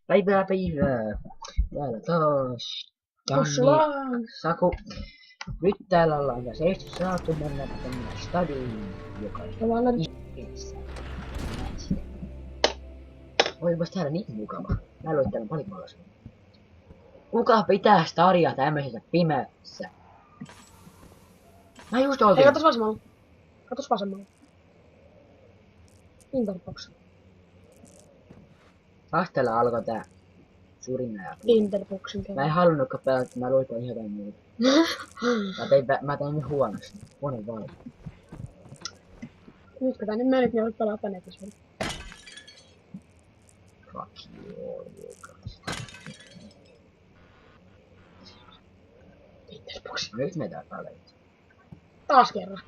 Päivää. Täällä taas Janni, Saku. Nyt täällä ollaan ja seisty saatu mennä tänne stadiin, joka on ihmeessä. Oi, vois täällä niin mukava. Mä luin täällä paljon maalaisuja. Kuka pitää stadia tämmöisessä pimeässä? Mä just oltiin. Hei, katos vasemmalla. Katos vasemmalla. Interbox. Vastella alkoi tää surina ja Interboxin mä en halunnutkaan pelata, mä luin tän jotain muuta. mä tein huonosti. Huono vaali. Nytkö tää nyt mä nyt ne olet pelaa tänne tässä. Fuck you, Lukas. Interbox. No nyt me täällä löytyy. Taas kerran.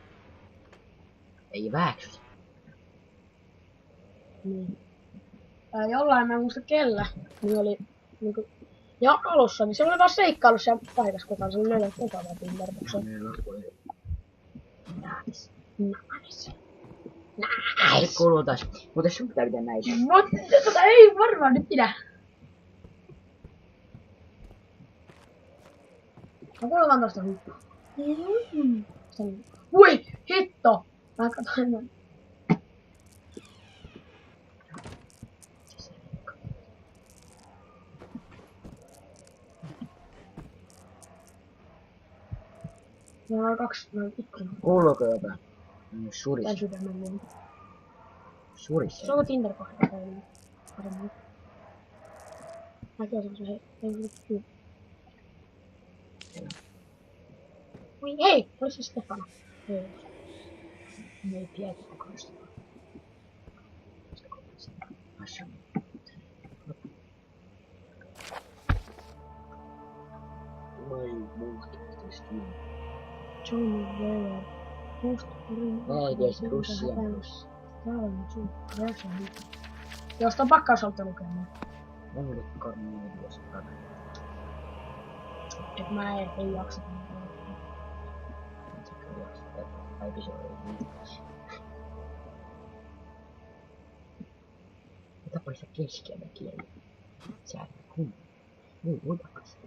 Ei vähäksytä. Niin. Jollain, mä en muista kellä, niin oli niinku alussa, niin se oli vaan seikkailu siellä paikassa, kukaan se oli löydä kukaan Interboxia. Nice. Nice. Nyt kuuluu taas. Mutta sun pitää pitää näitä. Mutta tota ei varmaan nyt pidä. Mä kuuletaan tosta huippua. Ui, hitto! Mä katsoin. Meillä on kaksi ikkunaa. Kuuluuko jotain? Suris. Tän sydämen niin. Suris. Se on Tinder-kohta täydellinen. Paremmin. Näkee semmosen hei. Ei Oi hei! Olis se Stefano? Ei. Ei tiedä kokoista. Johnny Weller. Ei tiedä, Russia. Jos on pakkaus olette lukenut. Onko Cornelius? Et mä ei jaksa. Mitä paista keskellä kieli? Sä et kun. Muu udakas.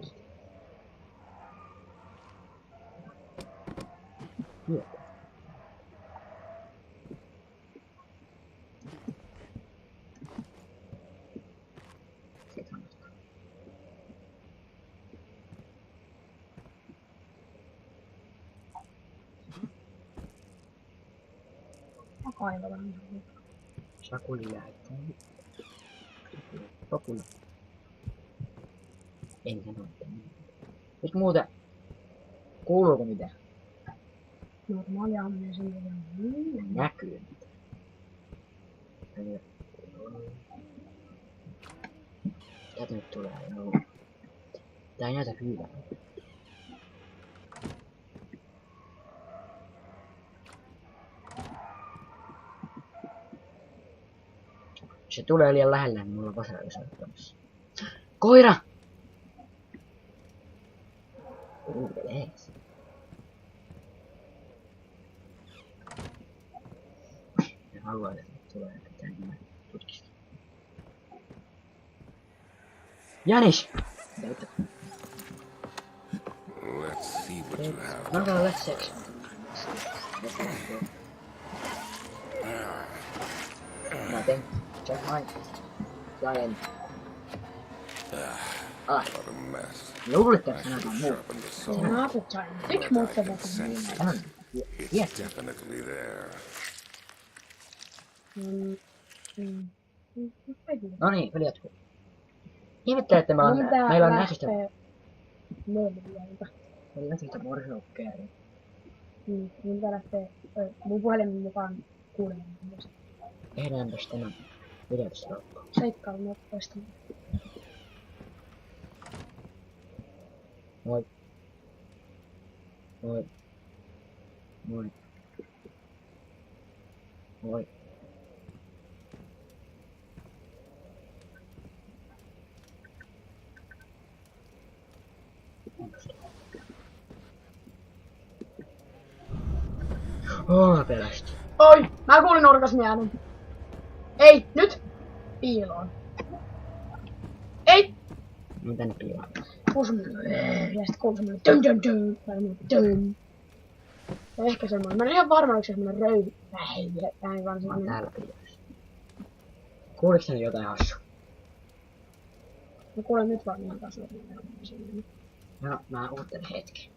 Työtä. Mä kaivataan. Sakuli lähettää. Popula. En sano, että nyt muuten. Kuuluuko mitään? Normaali aaminen sen jälkeen. Näkyy. Tätä nyt tulee, joo. Tää ei näytä hyvää. Se tulee liian lähellä, niin mulla on vasara soittamassa. Koira! Kuuntelees. En halua, että tulee tänne tutkista. Janis! Let's see what you have. Mä oon let's sex. Mä teen check my giant. What a mess. Luulitteko sinä jotain muuta? Sharpen the Se soul. naaput sai. Yksi muuttaa vaikka. On. It's Yes. definitely there. No niin, peli jatkuu. Ihmettä, että meillä on näkystä. Meiltä. Meillä on näkystä morseukkeria. Mun pitää lähtee mun puhelimen mukaan kuulemaan. Tehdään tästä tämän videosta loppuun. Seikkailun nopeasti. Moi. Moi. Moi. Moi. Oh, pelästyi. Oi! Mä kuulin orgasmiäänen. Ei, nyt! Piiloon. Mä tänne piilaan. Ja sit kuuluu semmonen dun dun dun. Tai dun. Ja ehkä semmonen. Mä en ihan varma, oliko se semmonen röyhy. Vähän vaan Mä oon semmonen. täällä piilossa. Kuuliks sä jotain hassua? Mä kuulen nyt vaan ihan taas jotain. No, mä oottelen hetken.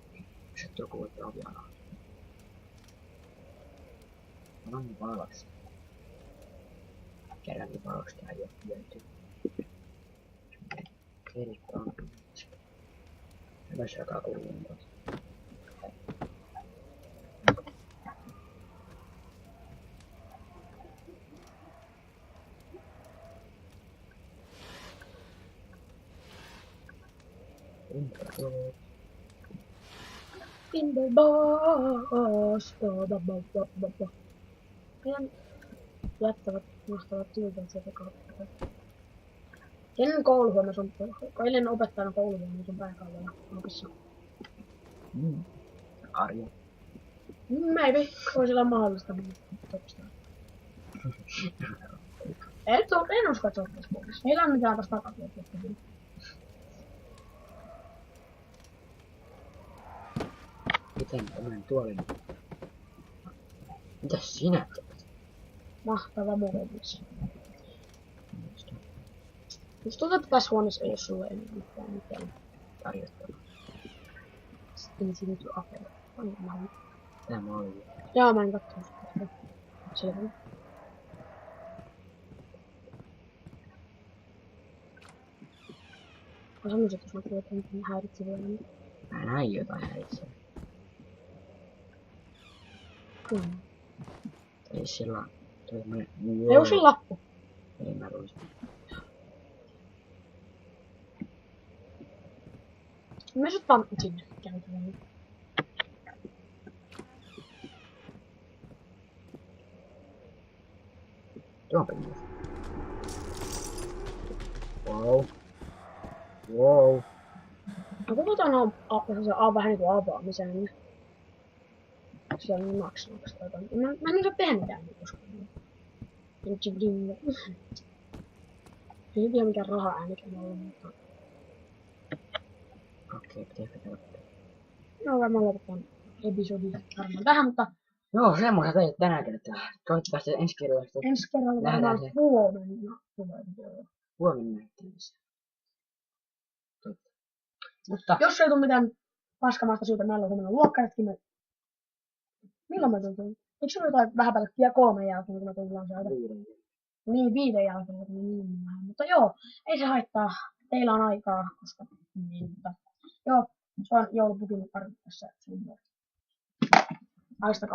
Jos et joku voitte ovi alaa. Mä oon valoksi. Kerrankin valoksi tää ei oo löytyy. Kelikko on. Hyvä se jakaa kuulun tuossa. In the boss. Meidän jättävät mahtavat tyypit sieltä kautta. Kenen kouluhuone sun kenen opettajana kouluhuone sun pääkallolla opissa? Arja. Maybe. Voisi olla mahdollista. En usko, että se ottaisi pois. Meillä on mitään taas takapuolta. Miten tämän tuolin? Mitäs sinä teet? Mahtava muovis. Jos tuntuu, että tässä huoneessa ei ole sulle enää mitään Tarjottava. Sitten siinä nyt apella. Tämä oli. Jaa, mä en kattonut sitä. Selvä. Mä sanoisin, että jos mä kuulen jotain häiritsevää, niin... Mä näin jotain häiritsevää. Ei sillä... Ei oo siinä lappu. Ei mä luisin. Mä sut vaan sinne käytän. Tuo peli. Wow. Wow. No kun otan se vähän niinku avaamisen. Siellä on naks tai jotain. Mä en osaa tehdä mitään koskaan. Ei tiedä mikä raha-äänikin on ollut, mutta... Okei, pitääkö ottaa? No varmaan lopetan episodi varmaan tähän, mutta... Joo, semmoista teit tänä kertaa. Toivottavasti ensi kerralla. Ensi kerralla Nähdään varmaan se. huomenna tulee video. Huomenna nähtiin se. Mutta... Jos ei tule mitään paskamaista syytä, meillä on huomenna luokkaretkin. Milloin me tultiin? Eikö se ole jotain vähän päälle 3 jälkeen, kun me tullaan sieltä? 5. Niin, 5 jälkeen, niin vähän. Mutta joo, ei se haittaa. Teillä on aikaa, koska... Niin, mutta... Joo, se on joulupukin arvi tässä. Aistakaa.